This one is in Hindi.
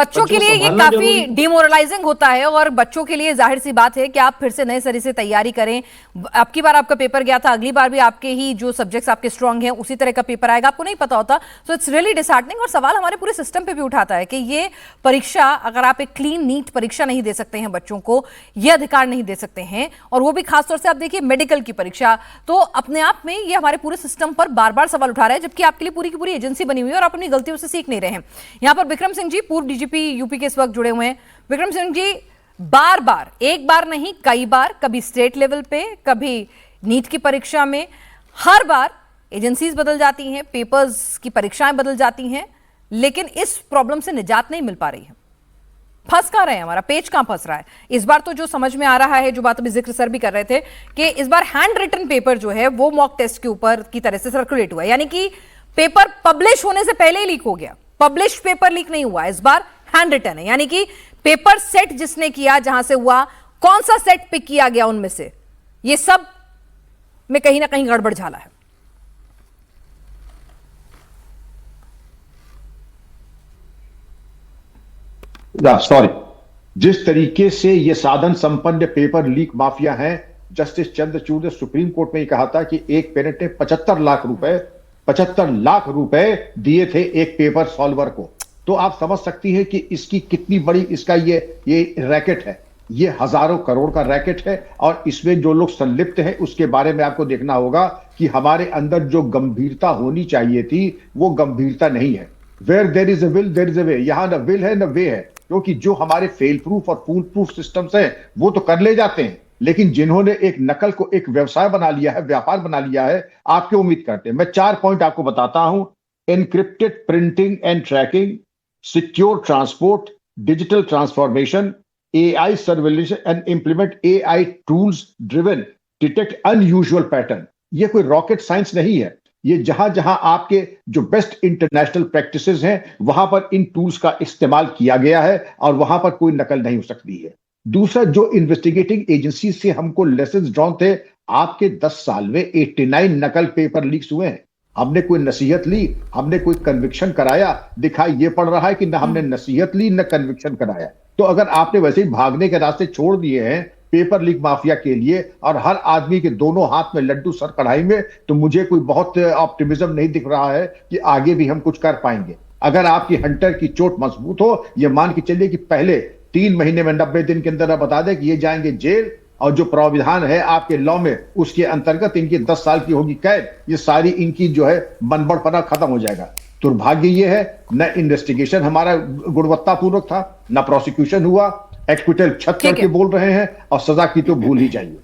बच्चों के लिए ये काफी डिमोरलाइजिंग होता है और बच्चों के लिए जाहिर सी बात है कि आप फिर से नए सिरे से तैयारी करें। आपकी बार आपका पेपर गया था, अगली बार भी आपके ही जो सब्जेक्ट्स आपके स्ट्रांग हैं उसी तरह का पेपर आएगा, आपको नहीं पता होता। So it's really disheartening. और सवाल हमारे पूरे सिस्टम पे भी उठाता है कि ये परीक्षा, अगर आप एक क्लीन नीट परीक्षा नहीं दे सकते हैं, बच्चों को ये अधिकार नहीं दे सकते हैं, और वो भी खासतौर से आप देखिए मेडिकल की परीक्षा, तो अपने आप में ये हमारे पूरे सिस्टम पर बार बार सवाल उठा रहा है, जबकि आपके लिए पूरी की पूरी एजेंसी बनी हुई है और आप अपनी गलतियों से सीख नहीं रहे हैं। यहां पर विक्रम सिंह जी, पूर्व डीजीपी यूपी के इस वक्त जुड़े हुए हैं। विक्रम सिंह जी, बार बार, एक बार नहीं कई बार, कभी स्टेट लेवल पे, कभी नीट की परीक्षा में, हर बार एजेंसीज बदल जाती हैं, पेपर्स की परीक्षाएं बदल जाती हैं, लेकिन इस प्रॉब्लम से निजात नहीं मिल पा रही है। फंस कहां रहे हैं, हमारा पेच कहां फंस रहा है? इस बार तो जो समझ में आ रहा है, जो बात अभी जिक्र सर भी कर रहे थे, कि इस बार हैंड रिटन पेपर जो है वो मॉक टेस्ट के ऊपर की तरह से सर्कुलेट हुआ है, यानी कि पेपर पब्लिश होने से पहले ही लीक हो गया। पब्लिश पेपर लीक नहीं हुआ, इस बार हैंड रिटन है, यानी कि पेपर सेट जिसने किया, जहां से हुआ, कौन सा सेट पिक किया गया उनमें से, ये सब में कहीं ना कहीं गड़बड़ झाला है। सॉरी, जिस तरीके से ये साधन संपन्न पेपर लीक माफिया हैं, जस्टिस चंद्रचूड़ ने सुप्रीम कोर्ट में कहा था कि एक पेरेंट ने 75 लाख रुपए दिए थे एक पेपर सॉल्वर को। तो आप समझ सकती हैं कि इसकी कितनी बड़ी इसका ये रैकेट है। ये हजारों करोड़ का रैकेट है और इसमें जो लोग संलिप्त हैं उसके बारे में आपको देखना होगा कि हमारे अंदर जो गंभीरता होनी चाहिए थी वो गंभीरता नहीं है। Where there is a will there is a way. यहां न विल है न वे है, क्योंकि जो हमारे फेल प्रूफ और फूल प्रूफ सिस्टम्स हैं वो तो कर ले जाते हैं, लेकिन जिन्होंने एक नकल को एक व्यवसाय बना लिया है, व्यापार बना लिया है, आपके उम्मीद करते हैं। मैं 4 पॉइंट आपको बताता हूं। Encrypted printing and tracking, secure transport, digital transformation, AI surveillance and implement AI tools driven detect unusual pattern. ये कोई रॉकेट साइंस नहीं है। ये जहां जहां आपके जो बेस्ट इंटरनेशनल प्रैक्टिसेस हैं वहां पर इन टूल्स का इस्तेमाल किया गया है और वहां पर कोई नकल नहीं हो सकती है। दूसरा, जो इन्वेस्टिगेटिंग एजेंसी से हमको लेसन ड्रॉन थे, आपके 10 साल में 89 नकल पेपर लीक्स हुए हैं। हमने कोई नसीहत ली, हमने कोई कन्विक्शन कराया? दिखाई ये पड़ रहा है कि न हमने नसीहत ली न कन्विक्शन कराया। तो अगर आपने वैसे ही भागने के रास्ते छोड़ दिए हैं पेपर लीक माफिया के लिए और हर आदमी के दोनों हाथ में लड्डू सर कढ़ाई में, तो मुझे कोई बहुत ऑप्टिमिज्म नहीं दिख रहा है कि आगे भी हम कुछ कर पाएंगे। अगर आपकी हंटर की चोट मजबूत हो, ये मान के चलिए कि पहले 3 महीने में 90 दिन के अंदर बता दे कि ये जाएंगे जेल, और जो प्रावधान है आपके लॉ में उसके अंतर्गत इनकी 10 साल की होगी कैद, ये सारी इनकी जो है मनबड़पना खत्म हो जाएगा। दुर्भाग्य ये है, न इन्वेस्टिगेशन हमारा गुणवत्तापूर्वक था, न प्रोसिक्यूशन हुआ, एक्विटल छत करके बोल रहे हैं और सजा की तो भूल ही जाइए।